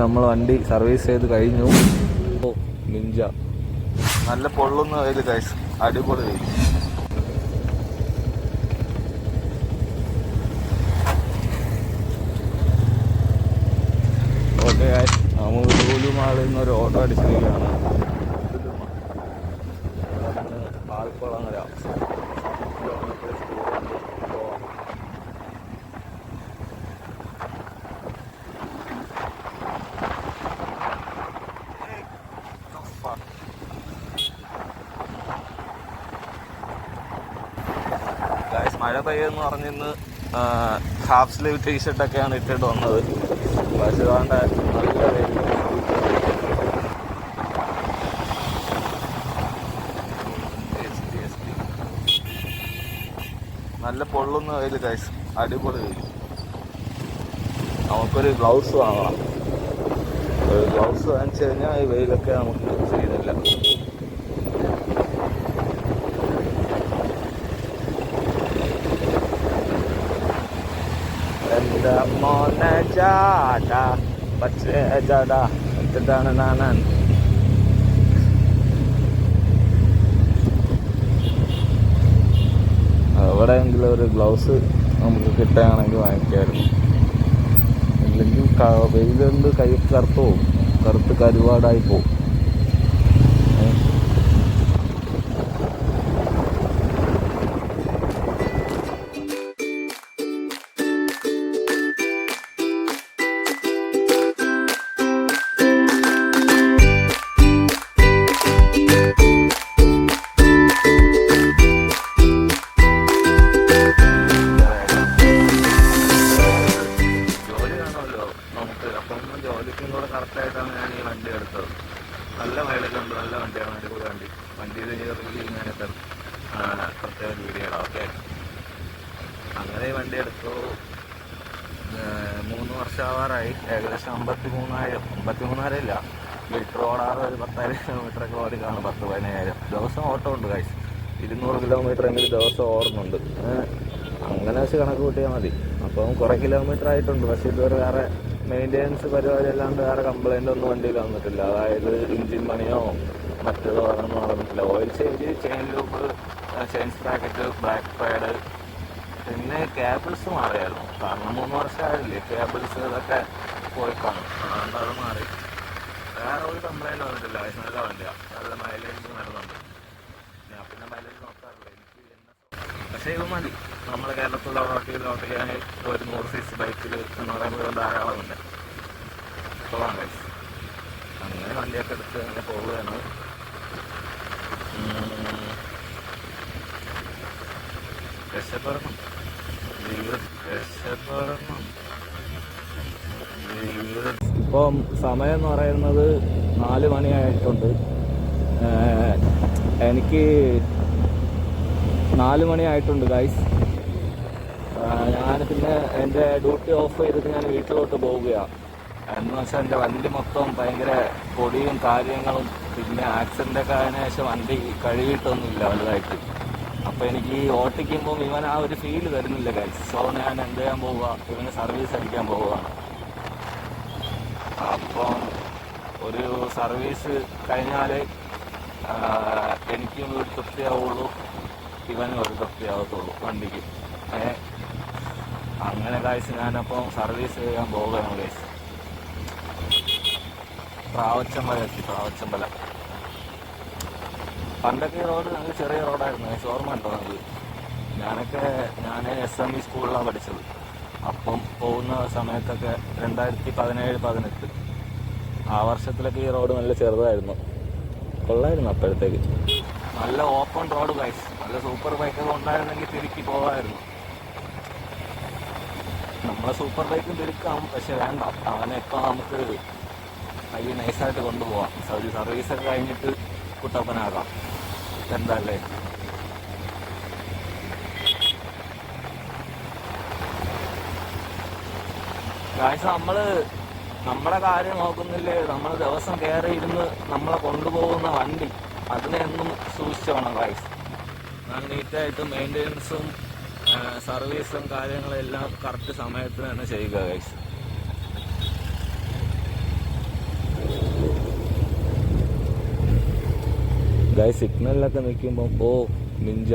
നമ്മൾ വണ്ടി സർവീസ് ചെയ്ത് കഴിഞ്ഞു. നിഞ്ച നല്ല പൊള്ളുന്ന വെയിൽ ഗൈസ്, അടിപൊളി വെയിൽ. ഓക്കെ ഗൈസ്, നമുക്ക് ലൂലുമാളിൽ നിന്ന് ഒരു ഓട്ടോ അടിച്ചിരിക്കുകയാണ്. ആൽക്കുളം വരെ മഴ പെയ്യെന്ന് പറഞ്ഞിന്ന് ഹാഫ് സ്ലീവ് ടീഷർട്ടൊക്കെയാണ് ഇട്ടിട്ട് വന്നത്. പക്ഷേ വേണ്ട നല്ല വെയിൽ. നല്ല പൊള്ളുന്ന വെയിൽ ഗൈസ്, അടിപൊളി വെയിൽ. നമുക്കൊരു ഗ്ലൗസ് വാങ്ങണം. ഒരു ഗ്ലൗസ് വാങ്ങിച്ചു കഴിഞ്ഞാൽ ഈ വെയിലൊക്കെ നമുക്ക് ചെയ്യുന്നില്ല. എൻ്റെ മോനെ ചാടാ പക്ഷേ ചാടാ എന്താണ് നാനാൻ. എവിടെയെങ്കിലും ഒരു ഗ്ലൗസ് നമുക്ക് കിട്ടുകയാണെങ്കിൽ വാങ്ങിക്കായിരുന്നു. ഇല്ലെങ്കിൽ വെയിലുണ്ട് കൈ കറുത്ത് പോകും, കറുത്ത് കരുവാടായി പോകും. ജോലിക്കും കൂടെ കറക്റ്റായിട്ടാണ് ഞാൻ ഈ വണ്ടി എടുത്തത്. നല്ല മൈലേജ് ഉണ്ട്, നല്ല വണ്ടിയാണ്, അടിപൊളി വണ്ടി. വണ്ടിയിൽ റിവ്യൂ ഞാനിട്ട് പ്രത്യേക വീഡിയോ ഇടാം. ഓക്കെ, അങ്ങനെ ഈ വണ്ടി എടുത്തു. 3 വർഷമാവാറായി. ഏകദേശം 53,000 ഇല്ല, ലിറ്റർ ഓടാറ് ഒരു 10,000 കിലോമീറ്ററൊക്കെ ഓടി കാണും. 10-15,000 ദിവസം ഓട്ടം ഉണ്ട് ഗൈസ്. 200 കിലോമീറ്റർ എങ്കിലും ദിവസം ഓടുന്നുണ്ട്. അങ്ങനെ വെച്ച് കണക്ക് കൂട്ടിയാൽ മതി. അപ്പം കുറേ കിലോമീറ്റർ ആയിട്ടുണ്ട്. പക്ഷേ ഇതുവരെ വേറെ മെയിൻ്റെനൻസ് പരിപാടി അല്ലാണ്ട് വേറെ കംപ്ലൈൻ്റ് ഒന്നും വണ്ടിയിൽ വന്നിട്ടില്ല. അതായത് എഞ്ചിൻ പണിയോ മറ്റേതോ അതൊന്നും നടന്നിട്ടില്ല. Oil change, chain loop, chain sprocket, black pad, പിന്നെ കേബിൾസ് മാറിയായിരുന്നു. കാരണം 3 വർഷമായില്ലേ, കേബിൾസ് ഇതൊക്കെ പോയി കാണും. അതുകൊണ്ട് അത് മാറി. വേറെ ഒരു കംപ്ലൈൻറ്റ് വന്നിട്ടില്ല. നല്ല വണ്ടിയാണ്, നല്ല മൈലേജ് വരുന്നുണ്ട്. ഞാൻ പിന്നെ മൈലേജ് നോക്കാറില്ല, എനിക്ക് പക്ഷേ ഇത് മതി. നമ്മുടെ കേരളത്തിലുള്ള ഓട്ടിക്കാൻ ഒരു 100cc ബൈക്കിൽ എന്ന് പറയുമ്പോൾ ധാരാളമുണ്ട്. കൊള്ളാം ഗൈസ്. അങ്ങനെ വണ്ടിയൊക്കെ എടുത്ത് അങ്ങനെ പോവുകയാണ്. രക്ഷപ്പെടണം, രക്ഷപ്പെടണം. ഇപ്പം സമയം എന്ന് പറയുന്നത് 4 മണിയായിട്ടുണ്ട്. എനിക്ക് 4 മണിയായിട്ടുണ്ട് ഗൈസ്. ഞാൻ പിന്നെ എൻ്റെ ഡ്യൂട്ടി ഓഫ് ചെയ്തിട്ട് ഞാൻ വീട്ടിലോട്ട് പോവുകയാണ്. എന്ന് വെച്ചാൽ എൻ്റെ വണ്ടി മൊത്തം ഭയങ്കര പൊടിയും കാര്യങ്ങളും, പിന്നെ ആക്സിഡൻ്റൊക്കെ ആയതിനു ശേഷം വണ്ടി കഴുകിയിട്ടൊന്നുമില്ല വലുതായിട്ട്. അപ്പോൾ എനിക്ക് ഓട്ടിക്കുമ്പം ഇവൻ ആ ഒരു ഫീല് തരുന്നില്ല ഗൈസ്. സോ ഞാൻ എന്ത് ചെയ്യാൻ പോവുക, ഇവന് സർവീസ് അടിക്കാൻ പോവുകയാണ്. അപ്പം ഒരു സർവീസ് കഴിഞ്ഞാൽ എനിക്കും ഒരു തൃപ്തിയാവുള്ളൂ, ഇവനും ഒരു തൃപ്തിയാവത്തുള്ളൂ വണ്ടിക്ക്. അങ്ങനെ ഗൈസ് ഞാനപ്പം സർവീസ് ചെയ്യാൻ പോവുകയാണ് ഗൈസ്. പ്രാവച്ചമ്പല എത്തി, പ്രാവച്ചമ്പല. പണ്ടൊക്കെ ഈ റോഡ് ഞങ്ങൾക്ക് ചെറിയ റോഡായിരുന്നു ഗൈസ്, ഓർമ്മ ഉണ്ടോ നമുക്ക്? ഞാൻ SME സ്കൂളിലാണ് പഠിച്ചത്. അപ്പം പോകുന്ന സമയത്തൊക്കെ 2017-18 ആ വർഷത്തിലൊക്കെ ഈ റോഡ് നല്ല ചെറുതായിരുന്നു, കൊള്ളായിരുന്നു. അപ്പോഴത്തേക്ക് നല്ല ഓപ്പൺ റോഡ് ഗൈസ്, നല്ല സൂപ്പർ ബൈക്കൊക്കെ ഉണ്ടായിരുന്നെങ്കിൽ തിരുക്കി പോകാമായിരുന്നു. നമ്മളെ സൂപ്പർ ബൈക്കും തിരുക്കാം, പക്ഷെ വേണ്ട, അവനെ ഇപ്പം നമുക്ക് കയ്യിൽ നൈസായിട്ട് കൊണ്ടുപോകാം. സർവീസൊക്കെ കഴിഞ്ഞിട്ട് കുട്ടപ്പനാകാം. എന്തല്ലേ? ഗൈസ്, നമ്മുടെ കാര്യം നോക്കുന്നില്ലേ, നമ്മൾ ദിവസം കയറി ഇരുന്ന് നമ്മളെ കൊണ്ടുപോകുന്ന വണ്ടി, അതിനെയൊന്നും സൂക്ഷിച്ചു വേണം ഗൈസ്. ഞാൻ നീറ്റായിട്ട് മെയിൻ്റെനൻസും സർവീസും കാര്യങ്ങളെല്ലാം കറക്റ്റ് സമയത്ത് തന്നെ ചെയ്യുക ഗൈസ്. ഗൈസ് സിഗ്നലിലൊക്കെ നിൽക്കുമ്പോൾ നിഞ്ച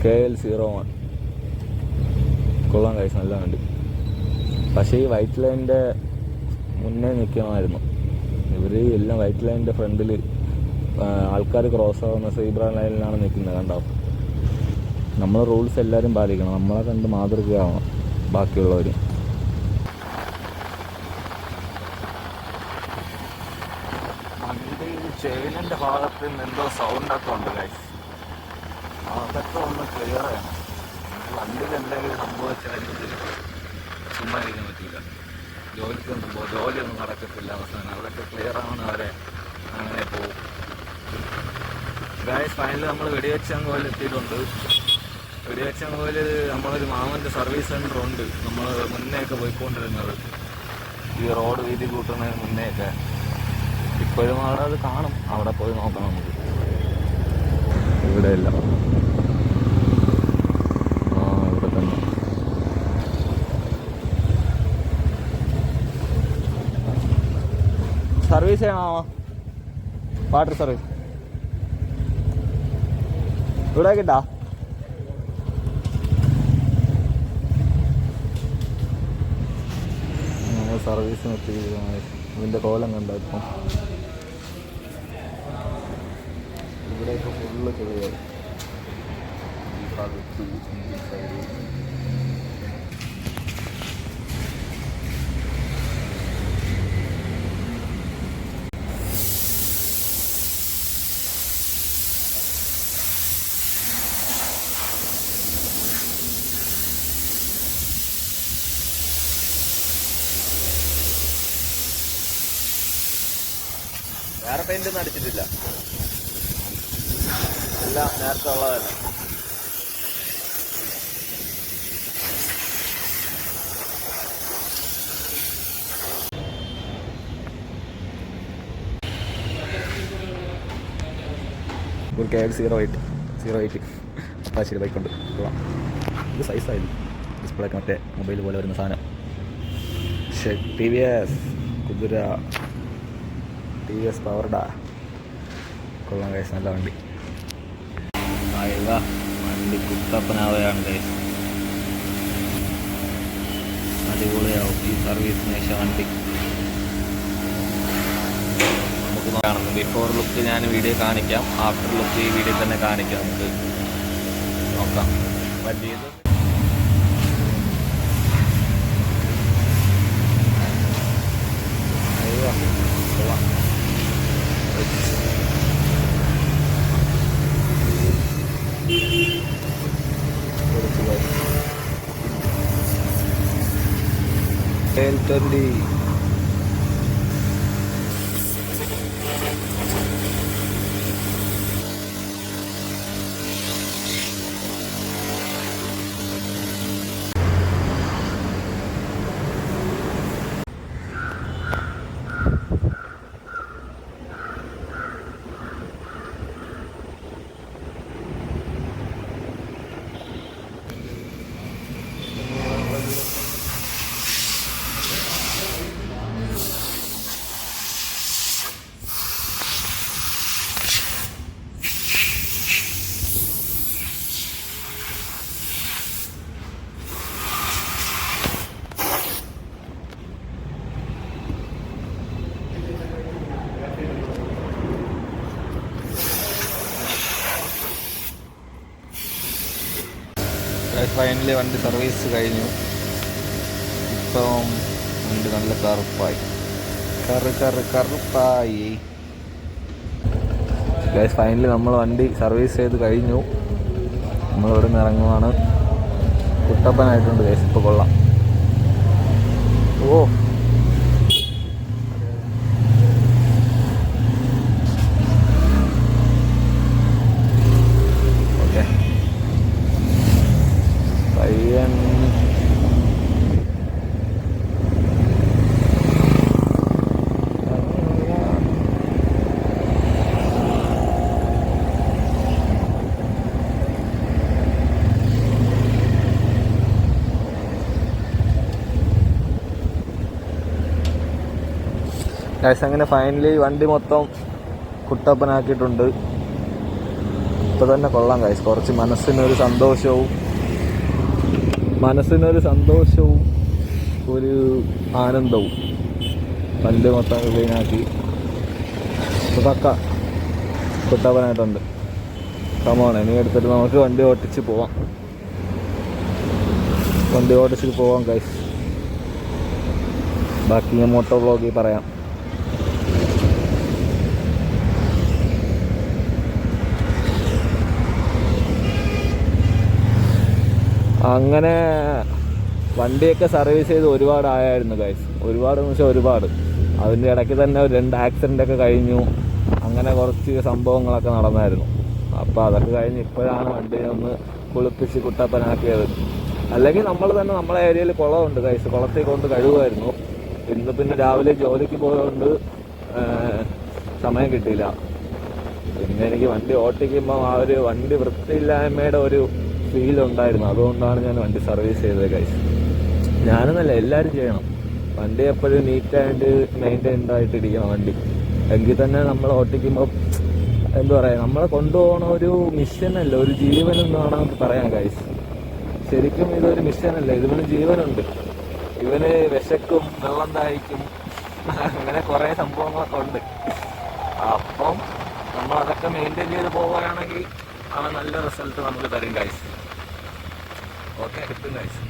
KL01 കൊള്ളാം ഗൈസ്, നല്ല വണ്ടി. പക്ഷേ ഈ വൈറ്റ് ലൈനിൻ്റെ മുന്നേ നിൽക്കണമായിരുന്നു. ഇവർ എല്ലാം വൈറ്റ് ലൈനിൻ്റെ ഫ്രണ്ടിൽ ആൾക്കാർ ക്രോസ് ആവുന്ന സീബ്ര ലൈനിലാണ് നിൽക്കുന്നത്. കണ്ടോ, നമ്മൾ റൂൾസ് എല്ലാവരും പാലിക്കണം, നമ്മളെ കണ്ട് മാതൃകയാവണം ബാക്കിയുള്ളവർ. വണ്ടി ചെയിനിൻ്റെ ഭാഗത്ത് നിന്ന് എന്തോ സൗണ്ടൊക്കെ ഉണ്ട് ഗൈസ്, അതൊക്കെ ഒന്ന് ക്ലിയർ ചെയ്യണം. വണ്ടിയിൽ എന്തെങ്കിലും സംഭവിച്ചാൽ ചുമ്മാ ഇരിക്കാൻ പറ്റില്ല, ജോലിയൊന്നും നടക്കത്തില്ല. അവസാനം അതൊക്കെ ക്ലിയർ ആവുന്നവരെ അങ്ങനെ പോകും ഗൈസ്. ഫൈനൽ നമ്മൾ വെടിവെച്ചങ്കോയിൽ എത്തിയിട്ടുണ്ട്. വെടിവെച്ചങ്കോയിൽ നമ്മളൊരു മാമൻ്റെ സർവീസ് സെൻ്റർ ഉണ്ട്, നമ്മൾ മുന്നേയൊക്കെ പോയിക്കൊണ്ടിരുന്നത് ഈ റോഡ് വീതി കൂട്ടുന്നതിന് മുന്നേയൊക്കെ. ഇപ്പോഴും അവിടെ അത് കാണും, അവിടെ പോയി നോക്കണം നമുക്ക്. ഇവിടെയല്ല, ഇവിടെ തന്നെ. സർവീസ് ചെയ്യണോ? വാട്ടർ സർവീസ് ഇവിടെ കിട്ടാ? സർവീസ് നിർത്തിയിരിക്കുന്ന ഇതിൻ്റെ കോലം കണ്ടോ ഇപ്പം? ഇവിടെയൊക്കെ ഫുള്ള് ചെറിയ ഈ ഭാഗത്ത് ഇഞ്ചിൻ സൈഡ്. വേറെ പെയിൻ്റൊന്നും അടിച്ചിട്ടില്ല, എല്ലാം നേരത്തെ ഉള്ളതല്ല. ഒരു KL08 അപ്പാച്ചിയുടെ ബൈക്കുണ്ട്, കൊള്ളാം. ഇത് സൈസായിരുന്നു, ഡിസ്പ്ലേക്ക് മറ്റേ മൊബൈൽ പോലെ വരുന്ന സാധനം. TVS കുതിര, TVS പവർഡാ, കൊള്ളാം ഗൈസ്, നല്ല വണ്ടി. വണ്ടി കുത്തപ്പനാവുകയാണ് ഗൈസ്, അടിപൊളിയാവും ഈ സർവീസിന് ശേഷം വണ്ടി. നമുക്ക് കാണുന്നു ബിഫോർ ലുക്ക് ഞാൻ വീഡിയോ കാണിക്കാം, ആഫ്റ്റർ ലുക്ക് ഈ വീഡിയോ തന്നെ കാണിക്കാം. നമുക്ക് നോക്കാം പറ്റിയത്. കൊള്ളാം. KL20 ഫൈനലി വണ്ടി സർവീസ് കഴിഞ്ഞു. ഇപ്പം വണ്ടി നല്ല കറുപ്പായി. ഗൈസ് ഫൈനലി നമ്മൾ വണ്ടി സർവീസ് ചെയ്ത് കഴിഞ്ഞു. നമ്മളിവിടെ നിന്ന് ഇറങ്ങുവാണ്. കുട്ടപ്പനായിട്ടുണ്ട് ഗൈസ്, ഇപ്പോൾ കൊള്ളാം. ഓ ഓക്കെ പയ്യൻ ഗൈസ് അങ്ങനെ ഫൈനലി വണ്ടി മൊത്തം കുട്ടപ്പനാക്കിയിട്ടുണ്ട്. ഇപ്പൊ തന്നെ കൊള്ളാം ഗൈസ്. കുറച്ച് മനസ്സിനൊരു സന്തോഷവും ഒരു ആനന്ദവും. പല്ല് മൊത്തം ക്ലീനാക്കി പക്ക കുട്ടപ്പനായിട്ടുണ്ട്. കമോൺ, ഇനി എടുത്തിട്ട് നമുക്ക് വണ്ടി ഓടിച്ച് പോവാം ഗൈസ്. ബാക്കി ഞാൻ മോട്ടോ വ്ളോഗിൽ പറയാം. അങ്ങനെ വണ്ടിയൊക്കെ സർവീസ് ചെയ്ത് ഒരുപാടായിരുന്നു ഗൈസ്. ഒരുപാടെന്ന് വെച്ചാൽ ഒരുപാട്. അതിൻ്റെ ഇടയ്ക്ക് തന്നെ 2 ആക്സിഡൻ്റൊക്കെ കഴിഞ്ഞു. അങ്ങനെ കുറച്ച് സംഭവങ്ങളൊക്കെ നടന്നായിരുന്നു. അപ്പോൾ അതൊക്കെ കഴിഞ്ഞ് ഇപ്പോഴാണ് വണ്ടി ഒന്ന് കുളിപ്പിച്ച് കുട്ടപ്പനാക്കിയത്. അല്ലെങ്കിൽ നമ്മൾ തന്നെ നമ്മളെ ഏരിയയിൽ കുളമുണ്ട് ഗൈസ്, കുളത്തിൽ കൊണ്ട് കഴുകുമായിരുന്നു. ഇന്ന് പിന്നെ രാവിലെ ജോലിക്ക് പോയതുകൊണ്ട് സമയം കിട്ടിയില്ല. പിന്നെ എനിക്ക് വണ്ടി ഓട്ടിക്കുമ്പോൾ ആ ഒരു വണ്ടി വൃത്തിയില്ലായ്മയുടെ ഒരു ഫീൽ ഉണ്ടായിരുന്നു. അതുകൊണ്ടാണ് ഞാൻ വണ്ടി സർവീസ് ചെയ്തത് ഗൈസ്. ഞാനെന്നല്ല, എല്ലാവരും ചെയ്യണം. വണ്ടി എപ്പോഴും നീറ്റായിട്ട് മെയിൻറ്റൈൻഡ് ആയിട്ട് ഇരിക്കണം വണ്ടി. എങ്കിൽ തന്നെ നമ്മൾ ഓട്ടിക്കുമ്പോൾ എന്താ പറയുക, നമ്മളെ കൊണ്ടുപോകണ ഒരു മിഷനല്ല, ഒരു ജീവനെന്ന് വേണമെങ്കിൽ പറയാം ഗൈസ്. ശരിക്കും ഇതൊരു മിഷനല്ല, ഇതിന് ജീവനുണ്ട്. ഇവന് വിശക്കും, വെള്ളം ദാഹിക്കും, അങ്ങനെ കുറേ സംഭവങ്ങളൊക്കെ ഉണ്ട്. അപ്പം നമ്മൾ അതൊക്കെ മെയിൻറ്റെയിൻ ചെയ്ത് പോവുകയാണെങ്കിൽ നല്ല റിസൾട്ട് നമുക്ക് തരും ഗൈസ്. ഓക്കെ, കിട്ടും ഗൈസ്.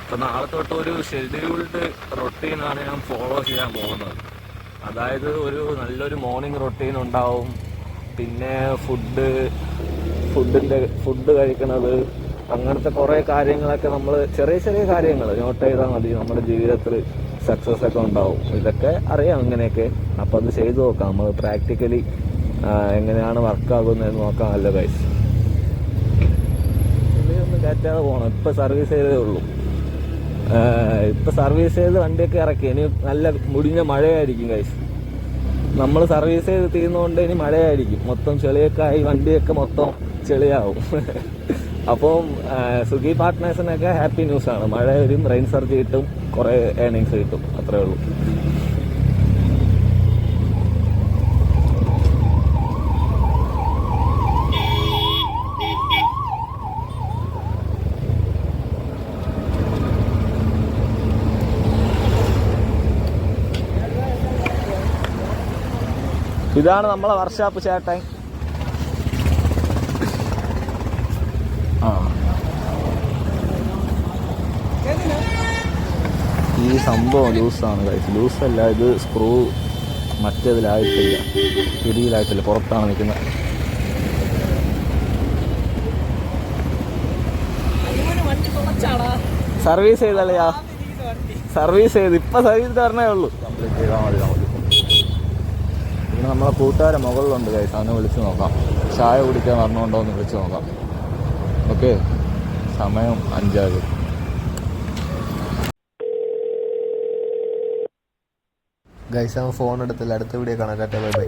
ഇപ്പം നാളെ തൊട്ട് ഒരു ഷെഡ്യൂൾഡ് റൊട്ടീനാണ് ഞാൻ ഫോളോ ചെയ്യാൻ പോകുന്നത്. അതായത് ഒരു നല്ലൊരു മോർണിംഗ് റൊട്ടീൻ ഉണ്ടാവും. പിന്നെ ഫുഡ് കഴിക്കണത്, അങ്ങനത്തെ കുറേ കാര്യങ്ങളൊക്കെ നമ്മൾ ചെറിയ കാര്യങ്ങൾ നോട്ട് ചെയ്താൽ മതി. നമ്മുടെ ജീവിതത്തിൽ സക്സസ് ഒക്കെ ഉണ്ടാവും. ഇതൊക്കെ അറിയാം ഇങ്ങനെയൊക്കെ. അപ്പം അത് ചെയ്തു നോക്കാം. നമ്മൾ പ്രാക്ടിക്കലി എങ്ങനെയാണ് വർക്കാകുന്നതെന്ന് നോക്കാമല്ലോ ഗൈസ്. ഇതൊന്നും കയറ്റാതെ പോകണം. ഇപ്പം സർവീസ് ചെയ്തേ ഉള്ളൂ. ഇപ്പം സർവീസ് ചെയ്ത് വണ്ടിയൊക്കെ ഇറക്കി. ഇനി നല്ല മുടിഞ്ഞ മഴയായിരിക്കും ഗൈസ്. നമ്മൾ സർവീസ് ചെയ്ത് തീർന്നുകൊണ്ട് ഇനി മഴയായിരിക്കും. മൊത്തം ചെളിയൊക്കെ ആയി വണ്ടിയൊക്കെ മൊത്തം ചെളിയാവും. അപ്പം സ്വിഗ്ഗി പാർട്ട്നേഴ്സിനൊക്കെ ഹാപ്പി ന്യൂസാണ്. മഴ വരും, റെയിൻ സർജ് കിട്ടും, കുറേ ഏർണിങ്സ് കിട്ടും. അത്രേ ഉള്ളൂ. ഇതാണ് നമ്മളെ വർക്ക്ഷോപ്പ് ചേട്ടൻ. ഈ സംഭവം ലൂസാണ് ഗൈസ്. ലൂസല്ല, ഇത് സ്ക്രൂ മറ്റേതിലായിട്ടില്ല, പിടിയിലായിട്ടില്ല, പുറത്താണ് നിൽക്കുന്നത്. സർവീസ് ചെയ്തല്ലയാ, സർവീസ് ചെയ്ത് ഇപ്പം സർവീസ് തരണേ ഉള്ളൂ. കംപ്ലീറ്റ് ചെയ്താൽ മതി നമുക്ക്. പിന്നെ നമ്മളെ കൂട്ടുകാരെ മുകളിലുണ്ട് ഗൈസ്, അവനെ വിളിച്ച് നോക്കാം. ചായ കുടിക്കാൻ വരണമുണ്ടോ എന്ന് വിളിച്ച് നോക്കാം. ഓക്കെ, സമയം 5 ഗൈസ്. അവൻ ഫോൺ എടുത്തില്ല. അടുത്ത വീഡിയോ കാണാം. Tata, bye bye.